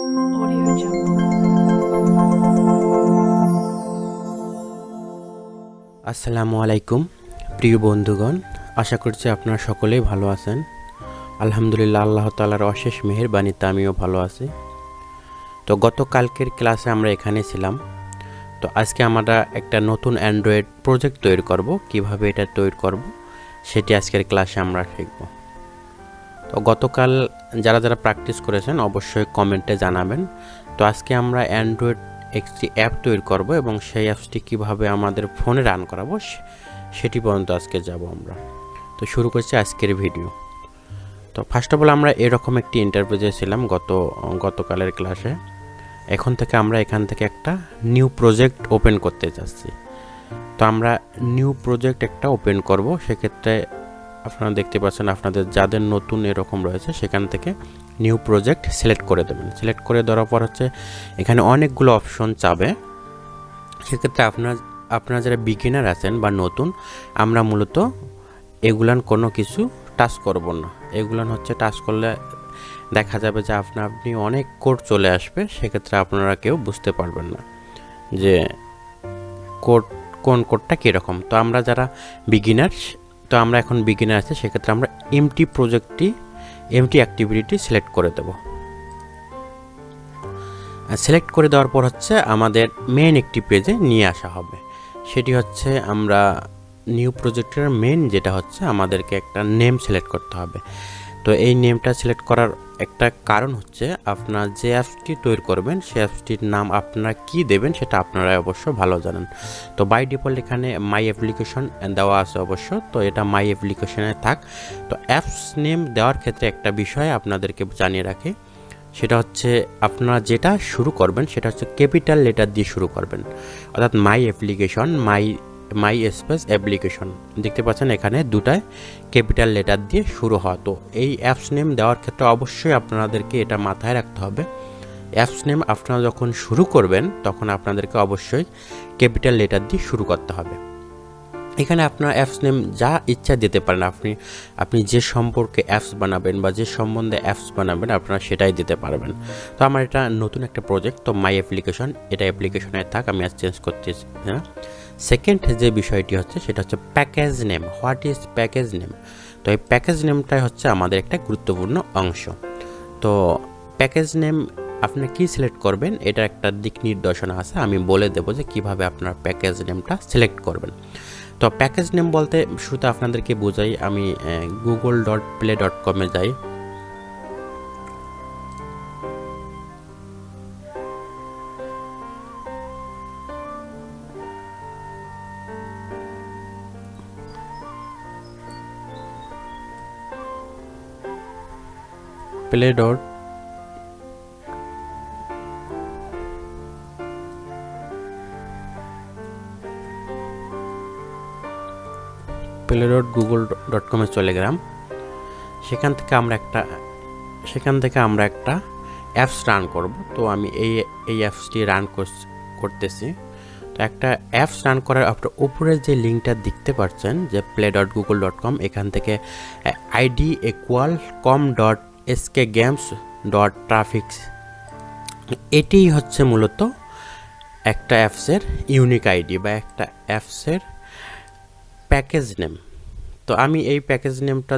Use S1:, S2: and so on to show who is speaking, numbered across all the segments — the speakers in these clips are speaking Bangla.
S1: Audio Jungle.
S2: আসসালামু আলাইকুম প্রিয় বন্ধুগণ, আশা করছি আপনারা সকলেই ভালো আছেন। আলহামদুলিল্লাহ, আল্লাহ তাআলার অশেষ মেহেরবানিতে আমিও ভালো আছি। তো গতকালকের ক্লাসে আমরা এখানে ছিলাম। তো আজকে আমরা একটা নতুন অ্যান্ড্রয়েড প্রজেক্ট তৈরি করব। কিভাবে এটা তৈরি করব সেটি আজকের ক্লাসে আমরা শিখব। তো গতকাল যারা যারা প্র্যাকটিস করেছেন অবশ্যই কমেন্টে জানাবেন। তো আজকে আমরা অ্যান্ড্রয়েড একটি অ্যাপ তৈরি করব এবং সেই অ্যাপসটি কীভাবে আমাদের ফোনে রান করাবো সেটি পর্যন্ত আজকে যাব আমরা। তো শুরু করছি আজকের ভিডিও। তো ফার্স্ট অফ অল আমরা এরকম একটি ইন্টারভিউ ছিলাম গতকালের ক্লাসে। এখন থেকে আমরা এখান থেকে একটা নিউ প্রজেক্ট ওপেন করতে যাচ্ছি। তো আমরা নিউ প্রজেক্ট একটা ওপেন করব। সেক্ষেত্রে আপনারা দেখতে পাচ্ছেন, আপনাদের যাদের নতুন এরকম রয়েছে সেখান থেকে নিউ প্রজেক্ট সিলেক্ট করে দেবেন। সিলেক্ট করে দেওয়ার পর এখানে অনেকগুলো অপশন চাবে। সেক্ষেত্রে আপনারা যারা বিগিনার আছেন বা নতুন, আমরা মূলত এগুলান কোনো কিছু টাচ করব না। এগুলান টাচ করলে দেখা যাবে যে আপনি অনেক কোড চলে আসবে। সেক্ষেত্রে আপনারা কেউ বুঝতে পারবেন না যে কোন কোডটা কীরকম। তো আমরা যারা বিগিনার, তো আমরা এখন বিগিনার আছে, সেক্ষেত্রে আমরা এমটি অ্যাক্টিভিটি সিলেক্ট করে দেব। সিলেক্ট করে দেওয়ার পর আমাদের মেন একটি পেজে নিয়ে আসা হবে। সেটি আমরা নিউ প্রজেক্টের মেন যেটা আমাদেরকে একটা নেম সিলেক্ট করতে হবে। তো এই নেমটা সিলেক্ট করার একটা কারণ আপনার যে অ্যাপসটি তৈরি করবেন সেই অ্যাপসটির নাম আপনারা কি দেবেন সেটা আপনারা অবশ্য ভালো জানেন। তো বাই ডিফল্ট এখানে মাই অ্যাপ্লিকেশন দেওয়া আছে অবশ্য, তো এটা মাই অ্যাপ্লিকেশনে থাক। তো অ্যাপস নেম দেওয়ার ক্ষেত্রে একটা বিষয় আপনাদেরকে জানিয়ে রাখি, সেটা আপনারা যেটা শুরু করবেন সেটা ক্যাপিটাল লেটার দিয়ে শুরু করবেন। অর্থাৎ মাই অ্যাপ্লিকেশন, মাই স্পেস অ্যাপ্লিকেশন, দেখতে পাচ্ছেন এখানে দুটায় ক্যাপিটাল লেটার দিয়ে শুরু হয়। তো এই অ্যাপস নেম দেওয়ার ক্ষেত্রে অবশ্যই আপনাদেরকে এটা মাথায় রাখতে হবে। অ্যাপস নেম আপনারা যখন শুরু করবেন তখন আপনাদেরকে অবশ্যই ক্যাপিটাল লেটার দিয়ে শুরু করতে হবে। এখানে আপনার অ্যাপস নেম যা ইচ্ছা দিতে পারেন। আপনি যে সম্পর্কে অ্যাপস বানাবেন বা যে সম্বন্ধে অ্যাপস বানাবেন আপনারা সেটাই দিতে পারবেন। তো আমার এটা নতুন একটা প্রজেক্ট, তো মাই অ্যাপ্লিকেশন, এটা অ্যাপ্লিকেশনে থাক, আমি আর চেঞ্জ করতেছি না। সেকেন্ড যে বিষয়টি সেটা package name. What is package name? তো এই প্যাকেজ নেমটাই আমাদের একটা গুরুত্বপূর্ণ অংশ। তো প্যাকেজ নেম আপনি কি সিলেক্ট করবেন এটা একটা দিক নির্দেশনা আছে, আমি বলে দেবো যে কিভাবে আপনার প্যাকেজ নেমটা সিলেক্ট করবেন। তো প্যাকেজ নেম বলতে শুরুতে আপনাদেরকে বোঝাই, আমি google.play.com-এ যাই। play.google.com-এ চলে গেলাম। সেখান থেকে আমরা একটা অ্যাপস রান করব। তো আমি এই অ্যাপসটি রান করতেছি। তো একটা অ্যাপস রান করার আপনার উপরে যে লিঙ্কটা দেখতে পাচ্ছেন যে play.google.com, এখান থেকে id=com.skgames.traffics, এটিই মূলত একটা অ্যাপসের ইউনিক আইডি বা একটা অ্যাপসের প্যাকেজ নেম। তো আমি এই প্যাকেজ নেমটা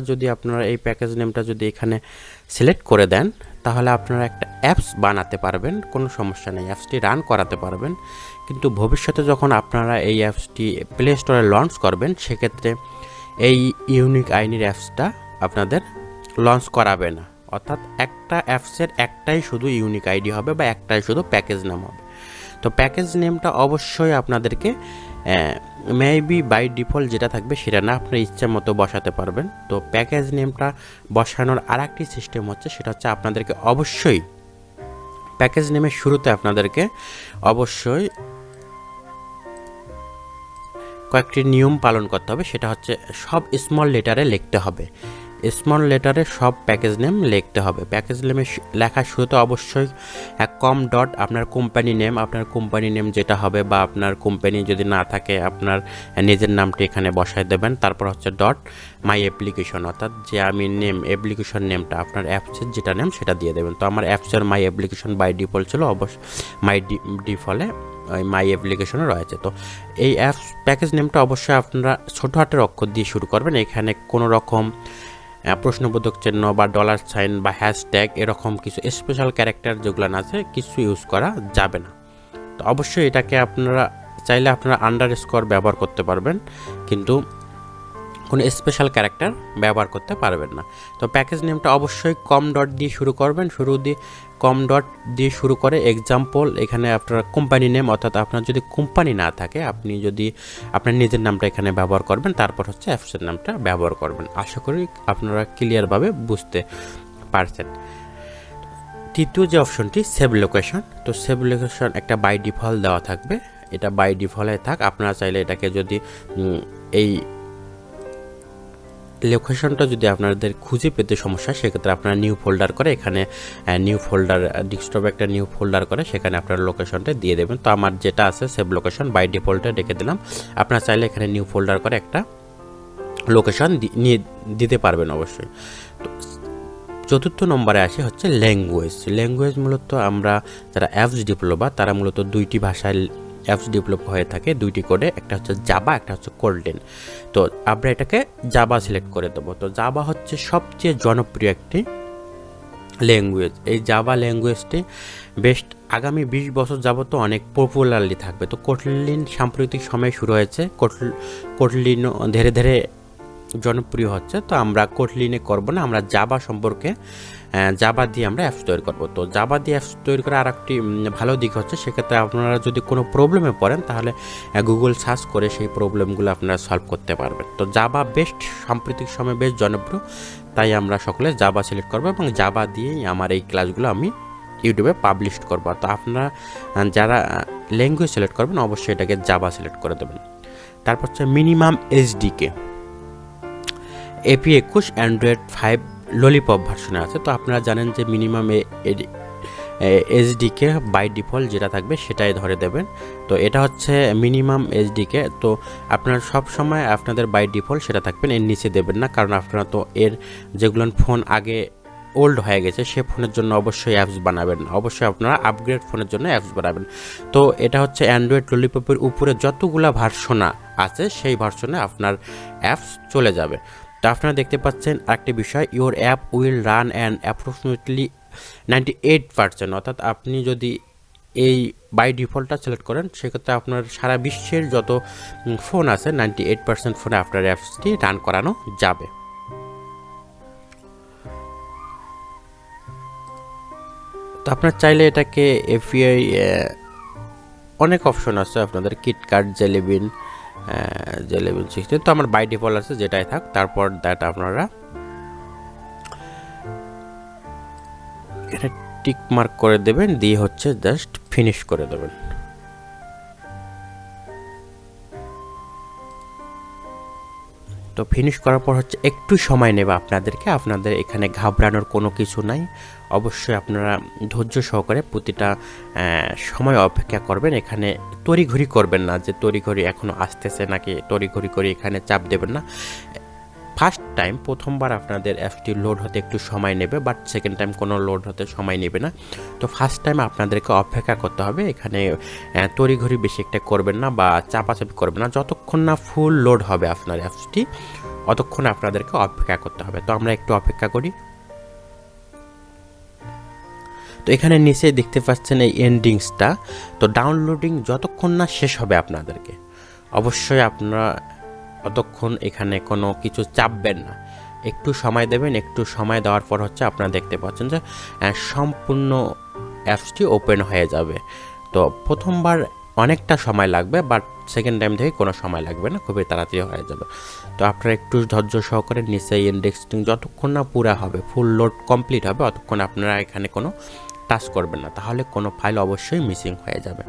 S2: যদি এখানে সিলেক্ট করে দেন তাহলে আপনারা একটা অ্যাপস বানাতে পারবেন, কোনো সমস্যা নেই, অ্যাপসটি রান করাতে পারবেন। কিন্তু ভবিষ্যতে যখন আপনারা এই অ্যাপসটি প্লে স্টোরে লঞ্চ করবেন সেক্ষেত্রে এই ইউনিক আইডির অ্যাপসটা আপনাদের লঞ্চ করাবে না। অর্থাৎ একটা অ্যাপসের একটাই শুধু ইউনিক আইডি হবে বা একটাই শুধু প্যাকেজ নাম হবে। তো প্যাকেজ নেমটা অবশ্যই আপনাদেরকে মেবি বাই ডিফল্ট যেটা থাকবে সেটা না, আপনার ইচ্ছা মতো বসাতে পারবেন। তো প্যাকেজ নেমটা বসানোর আরেকটি সিস্টেম সেটা আপনাদেরকে অবশ্যই প্যাকেজ নেমের শুরুতে আপনাদেরকে অবশ্যই কয়েকটি নিয়ম পালন করতে হবে। সেটা সব স্মল লেটারে লিখতে হবে। স্মল লেটারে সব প্যাকেজ নেম লিখতে হবে। প্যাকেজ নেমে লেখার শুরুতে অবশ্যই কম ডট আপনার কোম্পানি নেম যেটা হবে, বা আপনার কোম্পানি যদি না থাকে আপনার নিজের নামটি এখানে বসায় দেবেন। তারপর হচ্ছে ডট মাই অ্যাপ্লিকেশন, অর্থাৎ যে আমি অ্যাপ্লিকেশন নেমটা আপনার অ্যাপসের যেটা নেম সেটা দিয়ে দেবেন। তো আমার অ্যাপসের মাই অ্যাপ্লিকেশন বাই ডিফল্ট ছিল, অবশ্যই ডিফল্টে ওই মাই অ্যাপ্লিকেশনও রয়েছে। তো এই অ্যাপস প্যাকেজ নেমটা অবশ্যই আপনারা ছোটো হাতের অক্ষর দিয়ে শুরু করবেন। এখানে কোনো রকম প্রশ্নবোধক চিহ্ন বা ডলার সাইন বা হ্যাশট্যাগ এরকম কিছু স্পেশাল ক্যারেক্টার যেগুলো আছে কিছু ইউজ করা যাবে না। তো অবশ্যই এটাকে আপনারা চাইলে আপনারা আন্ডারস্কোর ব্যবহার করতে পারবেন, কিন্তু কোনো স্পেশাল ক্যারেক্টার ব্যবহার করতে পারবেন না। তো প্যাকেজ নেমটা অবশ্যই কম ডট দিয়ে শুরু করবেন, কম ডট দিয়ে শুরু করে এক্সাম্পল এখানে আপনার কোম্পানি নেম, অর্থাৎ আপনার যদি কোম্পানি না থাকে আপনি যদি আপনার নিজের নামটা এখানে ব্যবহার করবেন, তারপর হচ্ছে অ্যাপসের নামটা ব্যবহার করবেন। আশা করি আপনারা ক্লিয়ারভাবে বুঝতে পারছেন। তৃতীয় যে অপশনটি সেভ লোকেশন, তো সেভ লোকেশন একটা বাই ডিফল্ট দেওয়া থাকবে, এটা বাই ডিফল্টে থাক। আপনারা চাইলে এটাকে যদি এই লোকেশনটা যদি আপনাদের খুঁজে পেতে সমস্যা, সেক্ষেত্রে আপনারা নিউ ফোল্ডার করে এখানে নিউ ফোল্ডার ডেস্কটপে একটা নিউ ফোল্ডার করে সেখানে আপনার লোকেশনটা দিয়ে দেবেন। তো আমার যেটা আছে সেভ লোকেশন বাই ডিফল্টে রেখে দিলাম। আপনারা চাইলে এখানে নিউ ফোল্ডার করে একটা লোকেশন নিয়ে দিতে পারবেন অবশ্যই। তো চতুর্থ নম্বরে আসে হচ্ছে ল্যাঙ্গুয়েজ মূলত আমরা যারা অ্যাপস ডেভেলপার তারা মূলত দুইটি ভাষায় অ্যাপস ডেভেলপ হয়ে থাকে, দুইটি কোডে, একটা হচ্ছে জাভা, একটা হচ্ছে কোল্ডেন। তো আমরা এটাকে জাভা সিলেক্ট করে দেবো। তো জাভা হচ্ছে সবচেয়ে জনপ্রিয় একটি ল্যাঙ্গুয়েজ। এই জাভা ল্যাঙ্গুয়েজটি বেস্ট আগামী 20 বছর যাবত অনেক পপুলারলি থাকবে। তো কোটলিন সাম্প্রতিক সময়ে শুরু হয়েছে, কোটলিনও ধীরে ধীরে জনপ্রিয় হচ্ছে। তো আমরা কোটলিনে করব না, আমরা জাভা সম্পর্কে জাভা দিয়ে আমরা অ্যাপস তৈরি করব। তো জাভা দিয়ে অ্যাপস তৈরি করার আরেকটি ভালো দিক হচ্ছে, সেক্ষেত্রে আপনারা যদি কোনো প্রবলেমে পড়েন তাহলে গুগল সার্চ করে সেই প্রবলেমগুলো আপনারা সলভ করতে পারবেন। তো জাভা বেস্ট সাম্প্রতিক সময়ে বেশ জনপ্রিয়, তাই আমরা সকলে জাভা সিলেক্ট করব এবং জাভা দিয়েই আমার এই ক্লাসগুলো আমি ইউটিউবে পাবলিশ করব। তো আপনারা যারা ল্যাঙ্গুয়েজ সিলেক্ট করবেন অবশ্যই এটাকে জাভা সিলেক্ট করে দেবেন। তারপর হচ্ছে minimum SDK AP21 Android 5 lollipop ভার্সনে আছে। তো আপনারা জানেন যে মিনিমাম এসডিকে বাই ডিফল্ট যেটা থাকবে সেটাই ধরে দেবেন। তো এটা হচ্ছে মিনিমাম এসডিকে। তো আপনারা সব সময় আপনাদের বাই ডিফল্ট সেটা থাকবেন, এর নিচে দেবেন না, কারণ আপনারা তো এর যেগুলো ফোন আগে ওল্ড হয়ে গেছে সে ফোনের জন্য অবশ্যই অ্যাপস বানাবেন, অবশ্যই আপনারা আপগ্রেড ফোনের জন্য অ্যাপস বানাবেন। তো এটা হচ্ছে অ্যান্ড্রয়েড ললিপপের উপরে যতগুলা ভার্সন আছে সেই ভার্সনে আপনার অ্যাপস চলে যাবে। তো আপনারা দেখতে পাচ্ছেন আরেকটি বিষয়, your app will run and approximately 98%, অর্থাৎ আপনি যদি এই বাই ডিফল্টটা সিলেক্ট করেন সেক্ষেত্রে আপনার সারা বিশ্বের যত ফোন আছে 98% ফোনে আপনার অ্যাপসটি রান করানো যাবে। তো আপনার চাইলে এটাকে এপিআই অনেক অপশন আছে আপনাদের, কিটকাট, জেলিবিন 16, তো আমার বাই ডিফল্ট আছে যেটাই থাক। তারপর দ্যাট আপনারা এটা টিক মার্ক করে দেবেন, দিয়ে হচ্ছে জাস্ট ফিনিশ করে দেবেন। তো ফিনিশ করার পর হচ্ছে একটু সময় নেবে আপনাদের এখানে ঘাবড়ানোর কোনো কিছু নাই। অবশ্যই আপনারা ধৈর্য সহকারে প্রতিটা সময় অপেক্ষা করবেন। এখানে তড়িঘড়ি করবেন না যে তড়িঘড়ি এখনও আসতেছে নাকি তড়িঘড়ি করে এখানে চাপ দেবেন না। ফার্স্ট টাইম প্রথমবার আপনাদের অ্যাপসটি লোড হতে একটু সময় নেবে, বাট সেকেন্ড টাইম কোনো লোড হতে সময় নেবে না। তো ফার্স্ট টাইম আপনাদেরকে অপেক্ষা করতে হবে, এখানে তড়িঘড়ি বেশি একটা করবেন না বা চাপাচাপি করবেন না। যতক্ষণ না ফুল লোড হবে আপনার অ্যাপসটি অতক্ষণ আপনাদেরকে অপেক্ষা করতে হবে। তো আমরা একটু অপেক্ষা করি। তো এখানে নিচে দেখতে পাচ্ছেন এই এন্ডিংসটা, তো ডাউনলোডিং যতক্ষণ না শেষ হবে আপনাদেরকে অবশ্যই আপনারা ততক্ষণ এখানে কোনো কিছু চাপবেন না, একটু সময় দেবেন। একটু সময় দেওয়ার পর হচ্ছে আপনারা দেখতে পাচ্ছেন যে সম্পূর্ণ অ্যাপসটি ওপেন হয়ে যাবে। তো প্রথমবার অনেকটা সময় লাগবে, বাট সেকেন্ড টাইম থেকে কোনো সময় লাগবে না, খুবই তাড়াতাড়ি হয়ে যাবে। তো আপনারা একটু ধৈর্য সহকারে নিচে ইন্ডেক্সিং যতক্ষণ না পুরা হবে, ফুল লোড কমপ্লিট হবে, ততক্ষণ আপনারা এখানে কোনো টাচ করবেন না, তাহলে কোনো ফাইল অবশ্যই মিসিং হয়ে যাবে।